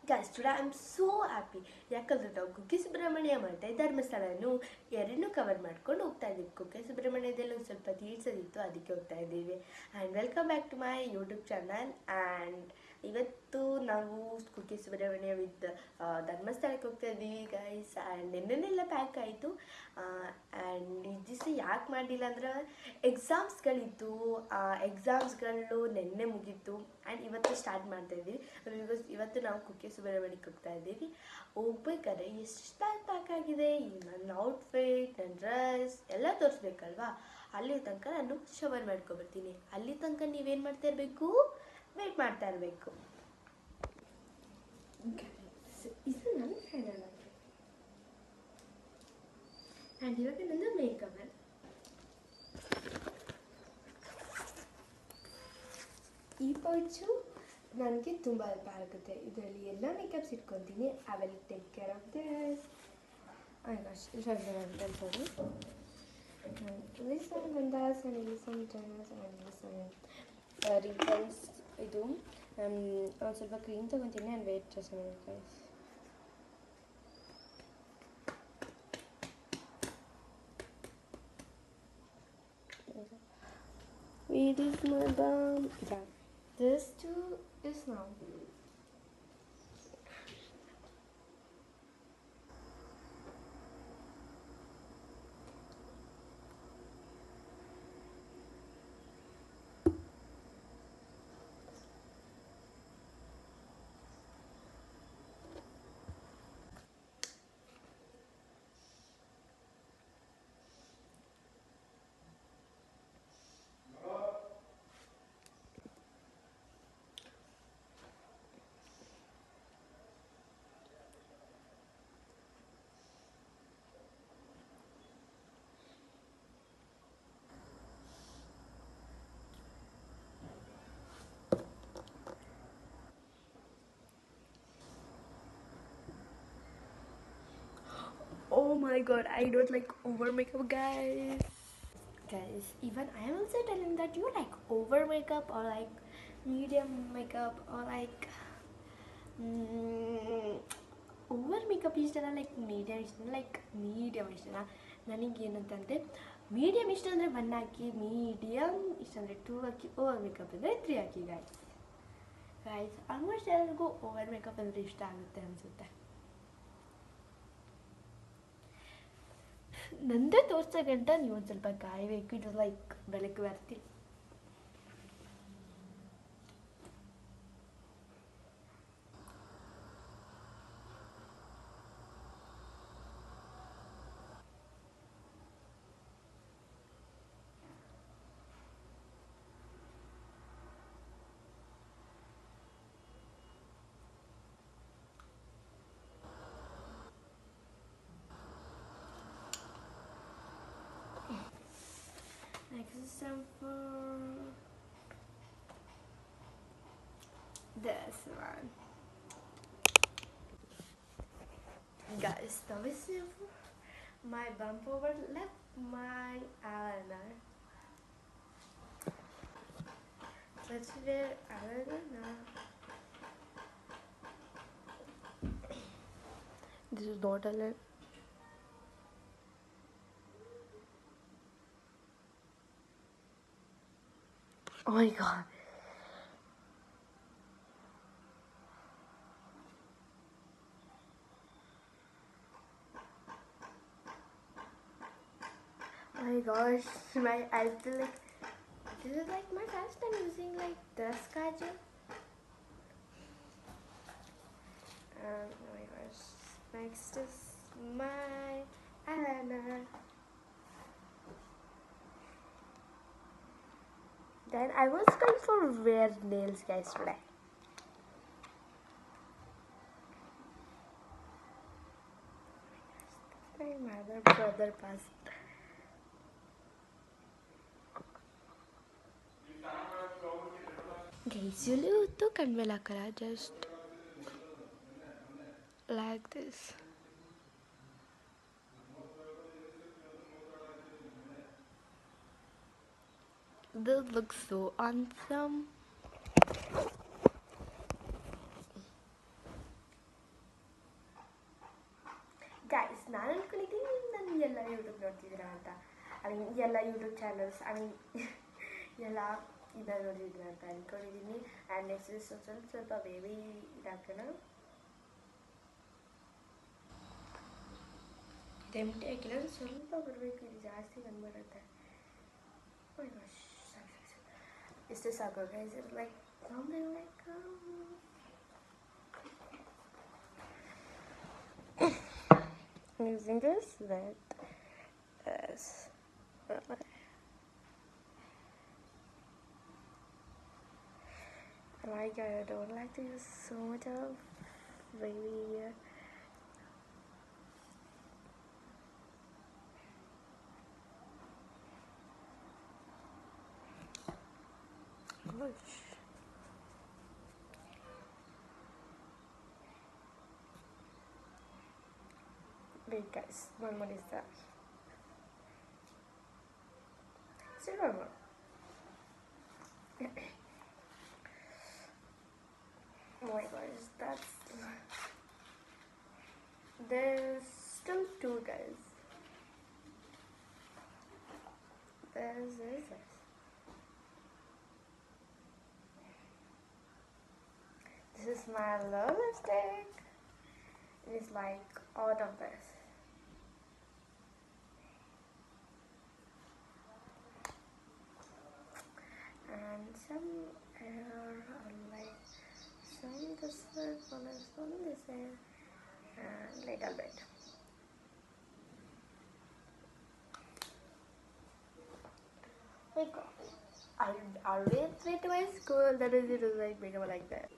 Guys, today I'm so happy ಯಾಕಂದ್ರೆ ನಾವು ಕುಕ್ಕೆ ಸುಬ್ರಹ್ಮಣ್ಯ ಮತ್ತು ಧರ್ಮಸ್ಥಳನು ಎರಡನ್ನೂ ಕವರ್ ಮಾಡ್ಕೊಂಡು ಹೋಗ್ತಾ ಇದ್ದೀವಿ. ಕುಕ್ಕೆ ಸುಬ್ರಹ್ಮಣ್ಯದಲ್ಲಿ ಒಂದು ಸ್ವಲ್ಪ ತೀರ್ಸೋದಿತ್ತು, ಅದಕ್ಕೆ ಹೋಗ್ತಾ ಇದ್ದೀವಿ. And welcome back to my YouTube channel. And ಇವತ್ತು ನಾವು ಕುಕ್ಕೆ ಸುಬ್ರಹ್ಮಣ್ಯ ವಿತ್ ಧರ್ಮಸ್ಥಳಕ್ಕೆ ಹೋಗ್ತಾ ಇದ್ದೀವಿ ಗೈಸ್. ಆ್ಯಂಡ್ ನೆನ್ನೆಲ್ಲ ಪ್ಯಾಕ್ ಆಯಿತು. ಆ್ಯಂಡ್ ಈ ದಿವಸ ಯಾಕೆ ಮಾಡಲಿಲ್ಲ ಅಂದ್ರೆ ಎಕ್ಸಾಮ್ಸ್ಗಳಿತ್ತು. ಎಕ್ಸಾಮ್ಸ್ಗಳು ನೆನ್ನೆ ಮುಗೀತು ಆ್ಯಂಡ್ ಇವತ್ತು ಸ್ಟಾರ್ಟ್ ಮಾಡ್ತಾ ಇದ್ದೀವಿ. ಬಿಕಾಸ್ ಇವತ್ತು ನಾವು ಕುಕ್ಕೆ ಸುಬ್ರಹ್ಮಣ್ಯಕ್ಕೆ ಹೋಗ್ತಾ ಇದ್ದೀವಿ. ಹೋಗ್ಬೇಕಾದ್ರೆ ಎಷ್ಟು ಪ್ಯಾಕ್ ಆಗಿದೆ, ನನ್ನ ಔಟ್ಫಿಟ್, ನನ್ನ ಡ್ರೆಸ್ ಎಲ್ಲ ತೋರಿಸ್ಬೇಕಲ್ವಾ. ಅಲ್ಲಿ ತನಕ ನಾನು ಶವರ್ ಮಾಡ್ಕೊಬರ್ತೀನಿ. ಅಲ್ಲಿ ತನಕ ನೀವೇನು ಮಾಡ್ತಾ ಇರಬೇಕು, ವೇಟ್ ಮಾಡ್ತಾ ಇರಬೇಕು. ಇದು ನನ್ನ ಫ್ರೆಂಡ್ ಆ್ಯಂಡ್ ಇವಾಗ ನಂದು ಮೇಕಪ್. ಈ ಪೌಚು ನನಗೆ ತುಂಬ ಹೆಲ್ಪ್ ಆಗುತ್ತೆ. ಇದರಲ್ಲಿ ಎಲ್ಲ ಮೇಕಪ್ಸ್ ಇಟ್ಕೊತೀನಿ. I will take care of this. Wrinkles ಇದು ಒಂದು ಸ್ವಲ್ಪ ಕ್ರೀಮ್ ತೊಗೊತೀನಿ and wait dress guys. Where is my balm? Yeah. This too is now. Oh my god, I don't like over makeup, guys. Guys, even I am also telling that you like over makeup or like medium makeup or like over makeup ಇಷ್ಟನ, like medium ಇಷ್ಟನ, like medium ಇಷ್ಟನ. ನನಗೇನಂತಂದರೆ medium ಇಷ್ಟ ಅಂದರೆ 1 ಹಾಕಿ, medium ಇಷ್ಟ ಅಂದರೆ 2 ಹಾಕಿ, over makeup ಅಂದರೆ 3 ಹಾಕಿ guys. Almost ಎಲ್ಲರಿಗೂ ಓವರ್ ಮೇಕಪ್ ಅಂದರೆ ಇಷ್ಟ ಆಗುತ್ತೆ ಅನಿಸುತ್ತೆ. ನಂದೇ ತೋರಿಸೋ ಗಂಟ ನೀವು ಒಂದು ಸ್ವಲ್ಪ ಕಾಯಬೇಕು. ಇದು ಲೈಕ್ ಬೆಳಗ್ಗೆ ಬರ್ತೀನಿ. Next is some for this one. Guys, this is my bump over left my eyeliner. Let's wear eyeliner. This is not eyeliner. Oh my god. Oh my gosh, I feel like this is like my first time using like this kajal. Oh my gosh. Next is my eyeliner. Then I was going for wear nails, guys, today. My mother brother passed. Guys, you to kanvela kara just like this. This looks so awesome. ನೋಡ್ತಿದ್ದೀರಾ ಅಂತ. I mean ಎಲ್ಲ YouTube channels I mean ಎಲ್ಲ ಇದನ್ನು ನೋಡಿದ್ದೀರಾ ಅಂತ ಅಂದ್ಕೊಂಡಿದ್ದೀನಿ. And next ಸ್ವಲ್ಪ baby ಇದಾಕೋಣ. ಟೆಂಪ್ಟಿ ಹಾಕಿಲ್ಲ ಸ್ವಲ್ಪ ಬರಬೇಕು, ಇದು ಜಾಸ್ತಿ ಬಂದ್ಬಿಡುತ್ತೆ. ಇಷ್ಟೇ ಸಾಕು guys. It's like something like using this with this. Like I don't like to use so much of baby here. Gosh. Wait guys, one more is that. Still one more. Oh my gosh, that's... There's still two guys. There's this. This is my love lipstick. It is like out of this. And some hair like some this one is on this hair and little bit. My God, I always went to my school. That is, it was like become like that.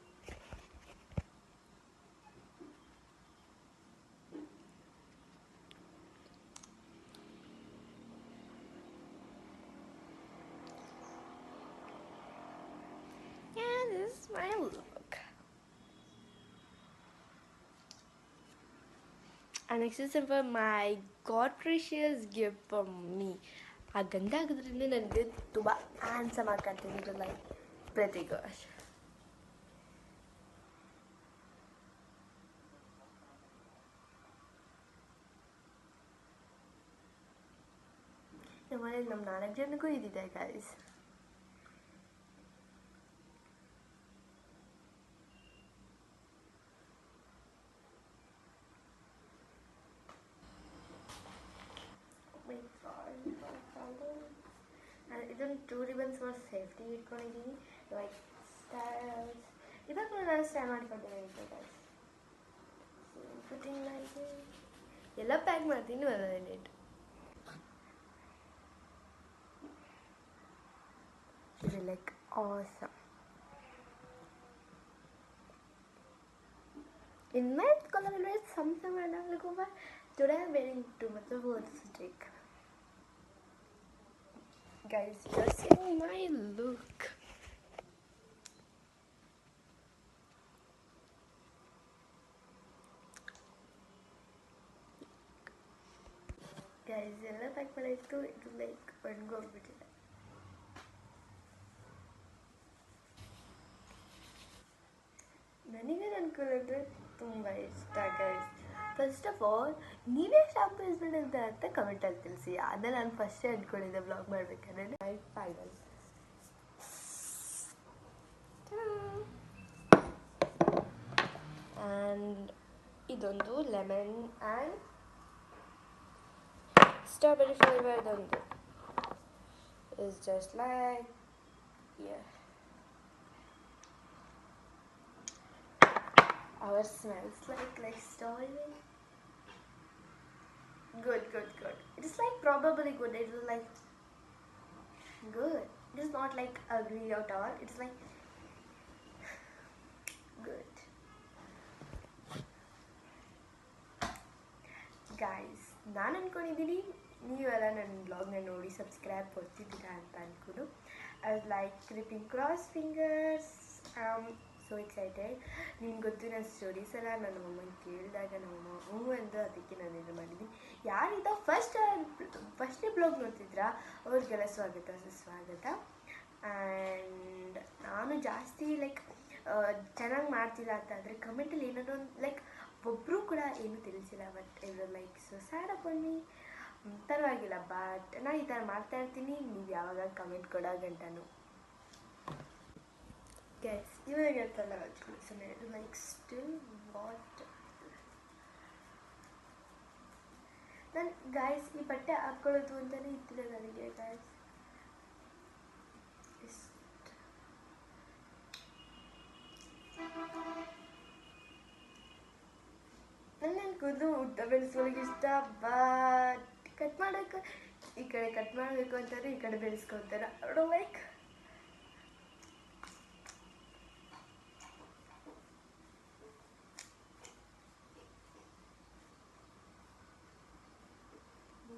Yeah, this is my look. And next is for my God precious gift for me. ಆ ಗಂಧ ಆಗೋದ್ರಿಂದ ನನಗೆ ತುಂಬ handsome ಆಗಿ ಕಾಣ್ತಿದ್ರು like ಪ್ರತಿ ಗೋಶ್. ನಮ್ಮನೇಲಿ ನಮ್ಮ 4 ಜನಕ್ಕೂ ಇದಿದೆ ಗೈಸ್. ಇದನ್ನು 2 ribbons ಫಾರ್ ಸೇಫ್ಟಿ ಇಟ್ಕೊಂಡಿದ್ದೀನಿ, ಲೈಕ್ ಸ್ಟೈಲ್ಸ್. ಇದನ್ನು ನಾನು ಸ್ಟೈಲ್ ಮಾಡ್ಕೊಂಡಿದ್ದೀನಿ ಗೈಸ್. ಫಿಟ್ಟಿಂಗ್ ಲೈಕ್ ಎಲ್ಲ ಪ್ಯಾಕ್ ಮಾಡ್ತೀನಿ ಒಂದೊಂದೇ ನೇಟ್. ಇದು like awesome. In my color always something random look over. Today I'm wearing too much of lipstick. Guys, you're seeing my look. Guys, ಎಲ್ಲ pack ಮಾಡಿತ್ತು, ಇದು ಲೈಕ್ ಒಣಗೋಗ್ಬಿಟ್ಟಿದೆ. ನನಗೆ ನನ್ನ ಕೂಲ್ ತುಂಬ ಇಷ್ಟ ಗೈಸ್. ಫಸ್ಟ್ ಆಫ್ ಆಲ್ ನೀವೇ ಶಾಂಪು ಯೂಸ್ ಮಾಡಿದ್ದೆ ಅಂತ ಕಮೆಂಟಲ್ಲಿ ತಿಳಿಸಿ. ಅದನ್ನ ನಾನು ಫಸ್ಟೇ ಅಂದ್ಕೊಂಡಿದ್ದೆ ಬ್ಲಾಗ್ ಮಾಡಬೇಕಾದ್ರೆ. ಫೈನಲ್ ಆ್ಯಂಡ್ ಇದೊಂದು ಲೆಮನ್ ಆ್ಯಂಡ್ ಸ್ಟ್ರಾಬೆರಿ ಫ್ಲೇವರ್ದೊಂದು is just like our smells like strawberry. Good. It is like probably good. It is like good. It is not like ugly at all. It's like good. Guys, ನಾನು ಅನ್ಕೊಂಡಿದ್ದೀನಿ ನೀವೆಲ್ಲ ನನ್ನ ಬ್ಲಾಗ್ನ ನೋಡಿ subscribe ಕೊಡ್ತಿದ್ದೀರಾ ಅಂತ ಅನ್ಕೊಂಡು. I was like creeping cross fingers. So excited. ನಿಮ್ಗೆ ಗೊತ್ತು ನನ್ನ ಸ್ಟೋರೀಸ್ ಎಲ್ಲ ನನ್ನ ಅಮ್ಮನ ಕೇಳಿದಾಗ ನಮ್ಮಮ್ಮ ಹ್ಞೂ ಎಂದು ಅದಕ್ಕೆ ನಾನು ಇದು ಮಾಡಿದ್ದೀನಿ. ಯಾರಿದ ಫಸ್ಟೇ ಬ್ಲಾಗ್ ನೋಡ್ತಿದ್ರಾ ಅವ್ರಿಗೆಲ್ಲ ಸ್ವಾಗತ ಸುಸ್ವಾಗತ. ಆ್ಯಂಡ್ ನಾನು ಜಾಸ್ತಿ ಲೈಕ್ ಚೆನ್ನಾಗಿ ಮಾಡ್ತಿಲ್ಲ ಅಂತ ಅಂದರೆ ಕಮೆಂಟಲ್ಲಿ ಏನಾದರೂ ಒಂದು ಲೈಕ್ ಒಬ್ಬರು ಕೂಡ ಏನೂ ತಿಳಿಸಿಲ್ಲ. ಬಟ್ ಇದು like so sad upon me. ಪರವಾಗಿಲ್ಲ, ಬಟ್ ನಾನು ಈ ಥರ ಮಾಡ್ತಾ ಇರ್ತೀನಿ, ನೀವು ಯಾವಾಗ ಕಮೆಂಟ್ ಕೊಡೋ ಗಂಟನು. ಗೈಸ್ ಇವಾಗ ಹೇಳ್ತಲ್ಲ ನೆಕ್ಸ್ಟ್ ವಾಟ್ ನಾನು ಗಾಯ್ಸ್ ಈ ಬಟ್ಟೆ ಹಾಕ್ಕೊಳ್ಳೋದು ಅಂತಲೇ ಇದ್ದಿಲ್ಲ ನನಗೆ ಗಾಯ್ಸ್. ನನ್ನ ಕೂದಲು ಉದ್ದ ಬೆಳೆಸ್ಕೊಳ್ಳೋಕೆ ಇಷ್ಟ, ಬಟ್ ಕಟ್ ಮಾಡೋಕೆ ಈ ಕಡೆ ಕಟ್ ಮಾಡಬೇಕು ಅಂತಾರೆ, ಈ ಕಡೆ ಬೆಳೆಸ್ಕೊತಾರೆ. Like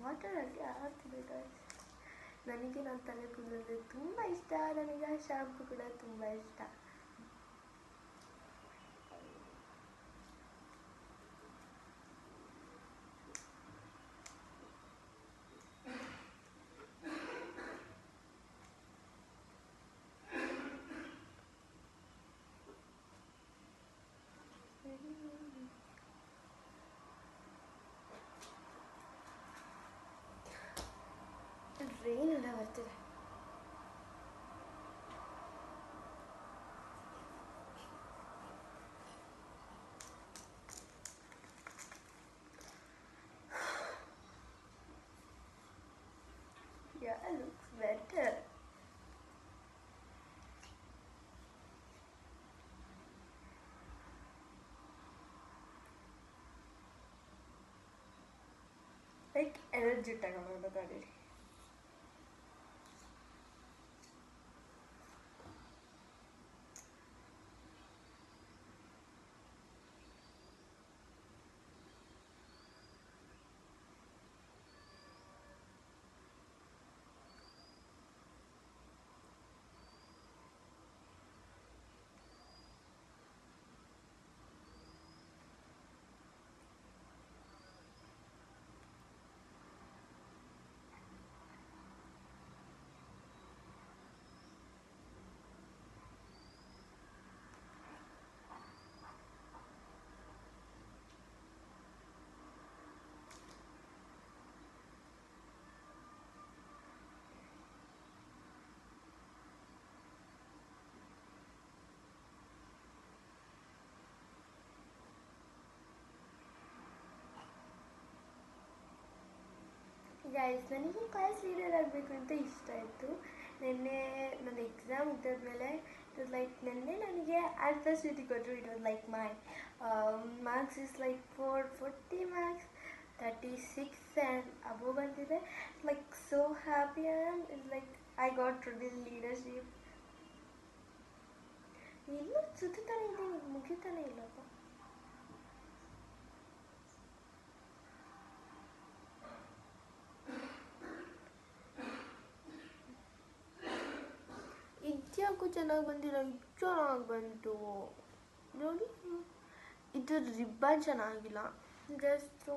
ವಾಟರಲ್ಲಿ ಆಡ್ತಿದೆ guys. ನನಗೆ ನನ್ನ ತಲೆ ಕೂದಲು ತುಂಬ ಇಷ್ಟ, ನನಗೆ ಶಾಂಪು ಕೂಡ ತುಂಬ ಇಷ್ಟ. ರೈನ್ ಎಲ್ಲ ಬರ್ತಿದೆ. Yeah, it looks better. Like energy ತಗೊಂಡು ಗಾಡಿ. ಗೈಸ್ ನನಗೆ ಕ್ಲಾಸ್ ಲೀಡರ್ ಆಗಬೇಕು ಅಂತ ಇಷ್ಟ ಆಯಿತು. ನಿನ್ನೆ ನನ್ನ ಎಕ್ಸಾಮ್ ಮುಗಿದಾದ್ಮೇಲೆ ಇಟ್ ವಾಸ್ ಲೈಕ್ ನಿನ್ನೆ ನನಗೆ ಆನ್ಸರ್ ಶೀಟ್ ಕೊಟ್ಟರು. It was like my marks is like 40 marks 36 and above ಬಂದಿದೆ. Like so happy and is like I got to the leadership. ಇನ್ನೂ ಸುತ್ತಾನೆ ಇದ್ದೀನಿ, ಮುಗಿತಾನೆ ಇಲ್ಲಪ್ಪ. ಇದ್ಯಾಕೂ ಚೆನ್ನಾಗಿ ಬಂದಿಲ್ಲ, ಇದು ಚೆನ್ನಾಗಿ ಬಂತು ನೋಡಿ. ಇದು ರಿಬ್ಬನ್ ಚೆನ್ನಾಗಿಲ್ಲ, just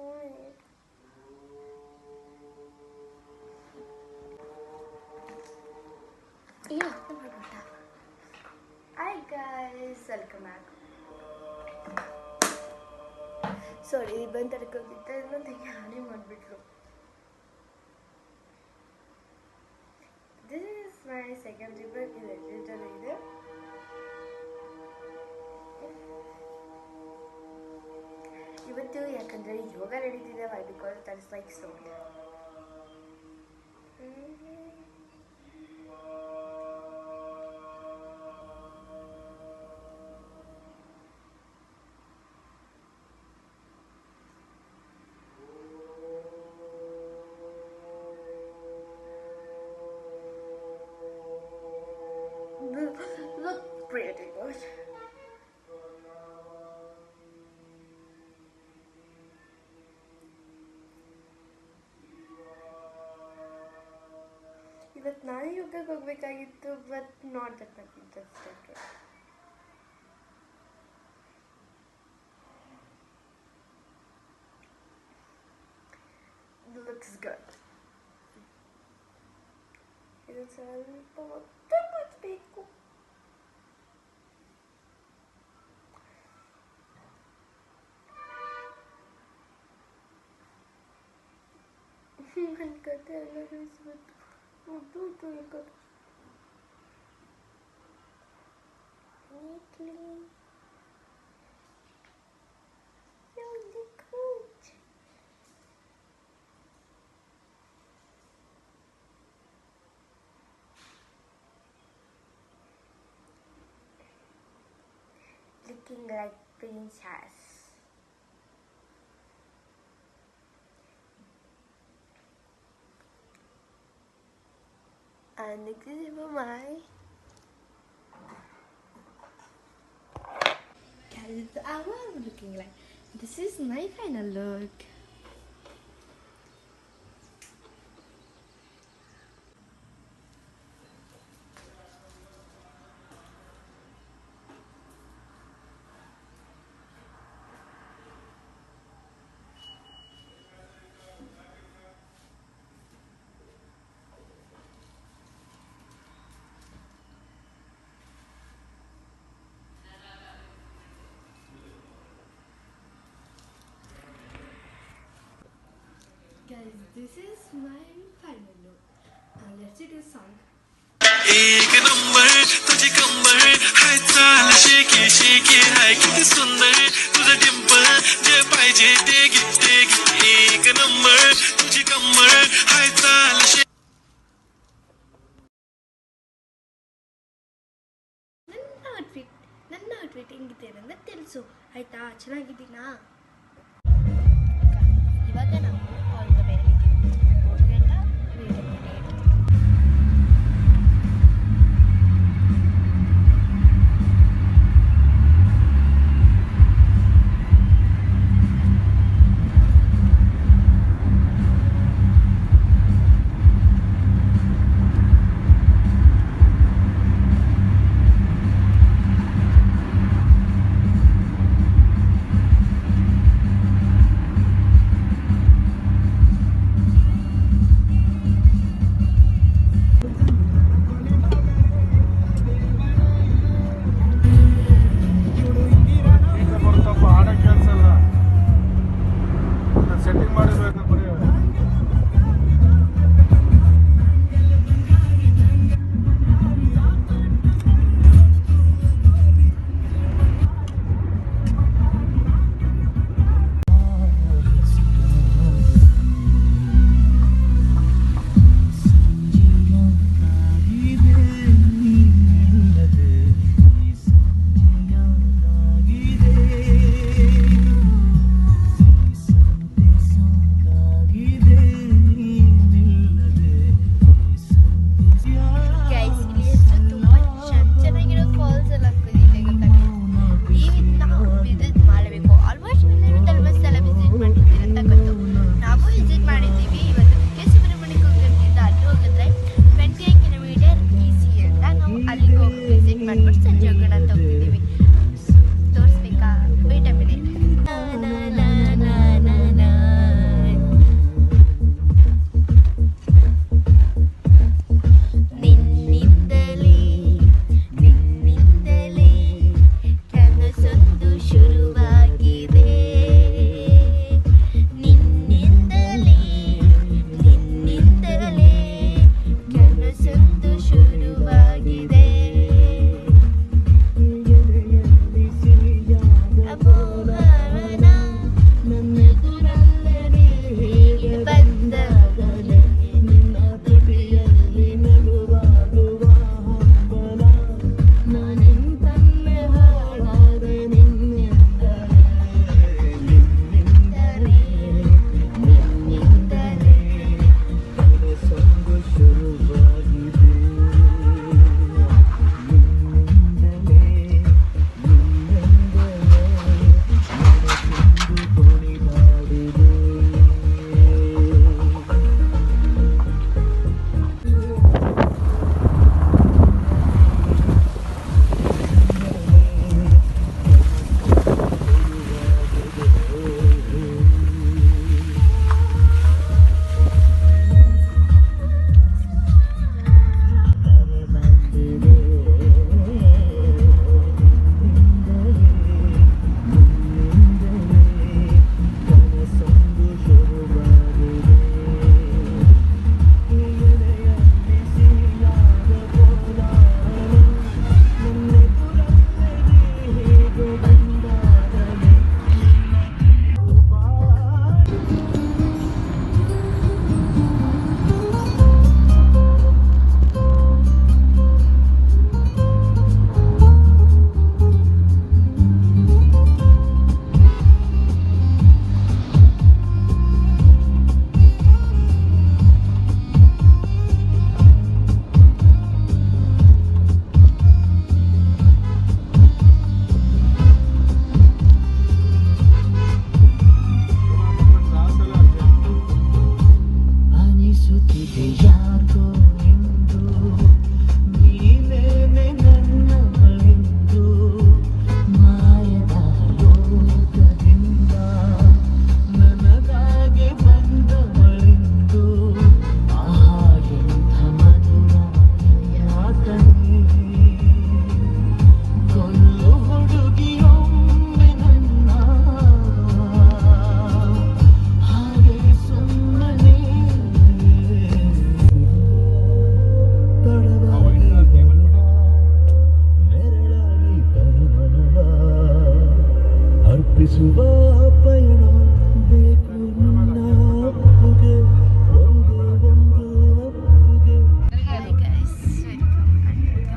hi guys, welcome back. Sorry ribbon ತರಕೋಗಿದ್ದೆ, ಇನ್ನೊಂದು ಹಾನಿ ಮಾಡಿಬಿಟ್ರು. This is my second ribbon. ಇದೆ. ಇವತ್ತು ಯಾಕಂದರೆ ಯೋಗ ನಡೀತಿದೆ, why because that is like so look pretty good. ಇವತ್ತು ನಾನು ಯೋಗಕ್ಕೆ ಹೋಗ್ಬೇಕಾಗಿತ್ತು, but not that much interested. Looks good. ಇದು ಸ್ವಲ್ಪ ಮತ್ತೆ ಬೇಕು. ನನ್ನ ಕತೆ ಎಲ್ಲ ತಿಳಿಸ್ಬಿಟ್ಟು ಮುದ್ದು ಈ ಕತೆ neatly on the couch. Looking like princess. And this is my guys. How I'm looking like. This is my final look. Guys, this is my final look. Let's do a song. एक number तुझी कंबर हाय चाल shaky shaky हाय किती सुंदर तुझं डिंपल जे पाहिजे ते घे एक नंबर तुझी कंबर हाय चाल ನನ್ನ ಔಟ್ಫಿಟ್ ಹೆಂಗಿದೆ ಅಂತ ತಿಳಿಸು ಆಯ್ತಾ ಚೆನ್ನಾಗಿದ್ದೀನಾ ಇವಾಗ ನಾವು ಆಲ್ ದ ಬೇರೆ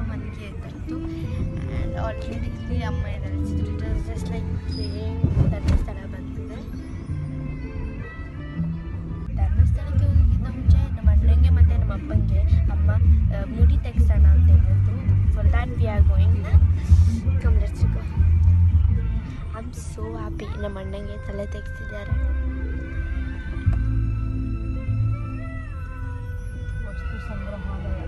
ಮನೆಗೆ ತಂತು ಆ್ಯಂಡ್ ಆಲ್ರೆಡಿ ಇಲ್ಲಿ ಅಮ್ಮ ಇದ್ದಾರೆ ಜಸ್ಟ್ ಲೈಕ್ ಪ್ಲೇಯಿಂಗ್ ಧರ್ಮಸ್ಥಳ ಬಂದಿದೆ. ಧರ್ಮಸ್ಥಳಕ್ಕೆ ಹೋಗೋಕ್ಕಿಂತ ಮುಂಚೆ ನಮ್ಮ ಅಣ್ಣಂಗೆ ಮತ್ತು ನಮ್ಮ ಅಪ್ಪಂಗೆ ಅಮ್ಮ ಮುಡಿ ತೆಗ್ಸೋಣ ಅಂತ ಹೇಳಿದ್ರು. For that we are going. Come let's go. I am so happy. ನಮ್ಮ ಅಣ್ಣಂಗೆ ತಲೆ ತೆಗೆಸಿದ್ದಾರೆ. ವಸ್ತು ಸಂಗ್ರಹಾಲಯ.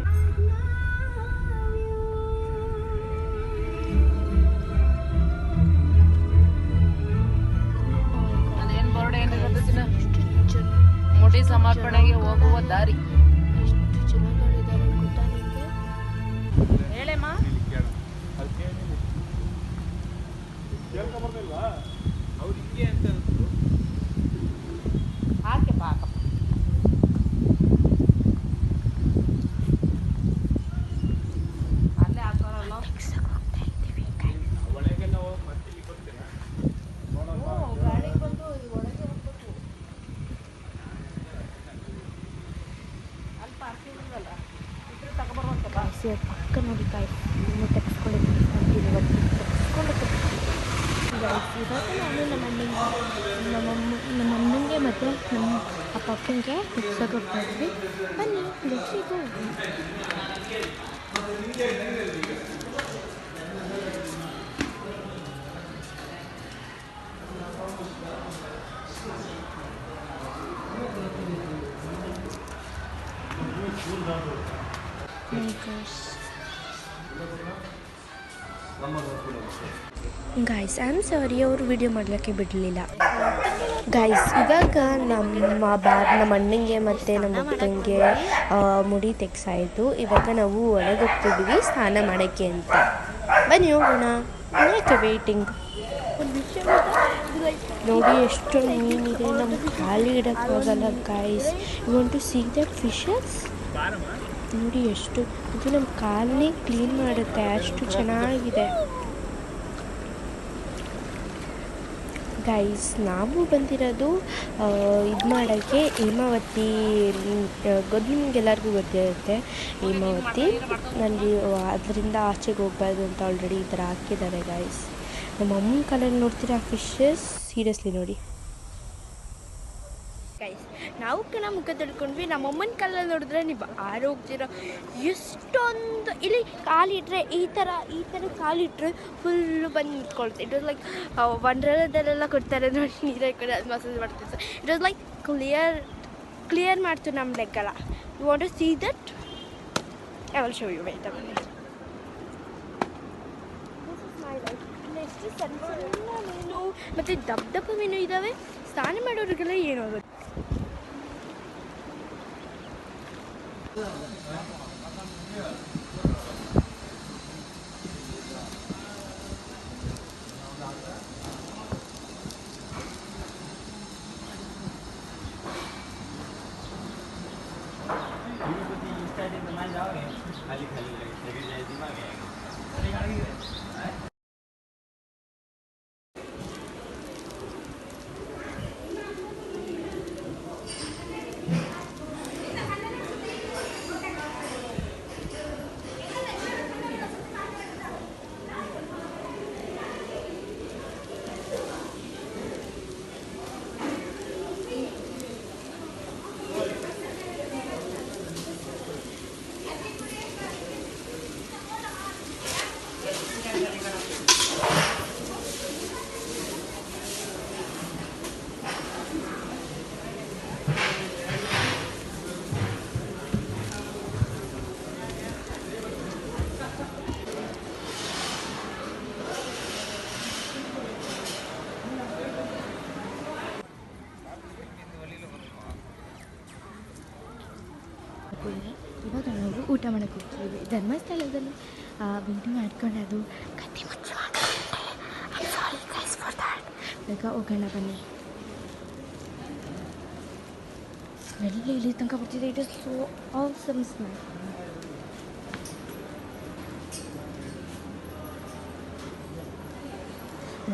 ಮುಡಿ ಸಮರ್ಪಣೆಗೆ ಹೋಗುವ ದಾರಿ ಎಷ್ಟು ಜನಗಳಿದ್ದಾರೆ ಗೊತ್ತಾ ನಿಮಗೆ? ಹೇಳಮ್ಮ. ಹಾಕೆ ಪಾಕ ಅಲ್ಲೇ ಹಾಕೋರಲ್ಲ. ಗಾಡಿಗೆ ಬಂದು ಒಳಗೆ ಹೋಗ್ಬೇಕು. ಅಲ್ಲಿ ಪಾರ್ಕಿಂಗ್ ಇರಲ್ಲ, ಇದ್ರೆ ತಗೊಬರುವಂತ ಕಾಯಿಸಿ ಪಕ್ಕ ನೋಡಿ ಕಾಯಿ ಇನ್ನೂ ತೆಗೆಸ್ಕೊಳ್ಳೋದು ತೆಗೆಸ್ಕೊಂಡು ಇವಾಗ ನಾನು ನಮ್ಮ ಅಣ್ಣಂಗೆ ಮತ್ತು ನಮ್ಮ ಅಪ್ಪಂಗೆ ಹುಡ್ಸೋಕೆ ಹೋಗ್ತಾ ಇದ್ವಿ. ಬನ್ನಿ ಲೆಟ್ಸಿಗೂ. ಗೈಸ್ ಐ ಆಮ್ ಸಾರಿ, ಅವರು ವಿಡಿಯೋ ಮಾಡಲಿಕ್ಕೆ ಬಿಡಲಿಲ್ಲ. ಗೈಸ್ ಇವಾಗ ನಮ್ಮ ಅಣ್ಣಂಗೆ ಮತ್ತು ನಮ್ಮ ಅಪ್ಪಂಗೆ ಮುಡಿ ತೆಗ್ಸಾಯಿತು. ಇವಾಗ ನಾವು ಒಳಗೆ ಹೋಗ್ತಿದ್ವಿ ಸ್ನಾನ ಮಾಡೋಕ್ಕೆ ಅಂತ. ಬನ್ನಿ ಹೋಗೋಣ. ಯಾಕೆ ವೇಟಿಂಗ್? ನೋಡಿ ಎಷ್ಟು ಮೀನಿದೆ, ನಮ್ಗೆ ಖಾಲಿ ಇಡೋಕ್ಕಾಗಲ್ಲ guys. You want to see the fishes? ನೋಡಿ ಎಷ್ಟು, ಇದು ನಮ್ಮ ಕಾಲನ್ನೇ ಕ್ಲೀನ್ ಮಾಡುತ್ತೆ, ಅಷ್ಟು ಚೆನ್ನಾಗಿದೆ ಗೈಸ್. ನಾವು ಬಂದಿರೋದು ಇದು ಮಾಡೋಕ್ಕೆ ಹೇಮಾವತಿ. ನಿಮಗೆಲ್ಲರಿಗೂ ಗೊತ್ತಿರುತ್ತೆ ಹೇಮಾವತಿ. ಅಲ್ಲಿ ಅದರಿಂದ ಆಚೆಗೆ ಹೋಗ್ಬಾರ್ದು ಅಂತ ಆಲ್ರೆಡಿ ಈ ಥರ ಹಾಕಿದ್ದಾರೆ ಗೈಸ್. ನಮ್ಮ ಅಮ್ಮನ ಕಾಲಲ್ಲಿ ನೋಡ್ತೀರಾ ಫಿಶಸ್, ಸೀರಿಯಸ್ಲಿ ನೋಡಿ ಗೈಸ್. ನಾವು ಮುಖ ತಿಳ್ಕೊಂಡ್ವಿ, ನಮ್ಮಮ್ಮನ ಕಾಲಲ್ಲಿ ನೋಡಿದ್ರೆ ನೀವು ಆರೋಗ್ತಿರೋ ಎಷ್ಟೊಂದು. ಇಲ್ಲಿ ಕಾಲಿಟ್ರೆ ಈ ಥರ ಕಾಲಿಟ್ರೆ ಫುಲ್ಲು ಬಂದು ನಿಂತ್ಕೊಳ್ತೆ. ಇಟ್ ವಾಸ್ ಲೈಕ್ ವಂಡರ್ಲದಲ್ಲೆಲ್ಲ ಕೊಡ್ತಾರೆ ನೋಡಿ, ನೀರೇ ಕಡೆ ಅದು ಮಸಾಜ್ ಮಾಡ್ತಿತ್ತು. ಇಟ್ ವಾಸ್ ಲೈಕ್ ಕ್ಲಿಯರ್ ಮಾಡ್ತು ನಮ್ಮ ಲೆಗ್ಗೆಲ್ಲ. You want to see that? I will show you. Wait a minute. ಎಷ್ಟು ಸಣ್ಣ ಸಣ್ಣ ಮೀನು ಮತ್ತು ದಪ್ಪ ಮೀನು ಇದ್ದಾವೆ. ಸ್ನಾನ ಮಾಡೋರಿಗೆಲ್ಲ ಏನಾಗುತ್ತೆ. ಇವಾಗ ನಾವು ಊಟ ಮಾಡೋಕ್ಕೆ ಹೋಗ್ತೀವಿ ಧರ್ಮಸ್ಥಳದಲ್ಲಿ. ವಿಡಿಯೋ ಮಾಡ್ಕೊಂಡು ಅದು ಕತ್ತಿ ಮುಚ್ಚಿ ಸಾರಿ ಗೈಸ್ ಫಾರ್ ದ್ಯಾಟ್. ಬೇಗ ಹೋಗೋಣ ಬನ್ನಿ. ಸ್ಮೆಲ್ ಇಲ್ಲಿ ತನಕ ಬರ್ತಿದೆ. It is so awesome smell.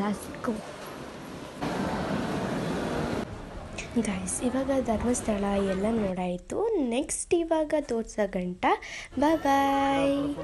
Let's go. Guys ಇವಾಗ ಧರ್ಮಸ್ಥಳ ಎಲ್ಲ ನೋಡಾಯಿತು. ನೆಕ್ಸ್ಟ್ ಇವಾಗ ತೋರ್ಸೋ ಗಂಟ. ಬಾಯ್ ಬಾಯ್.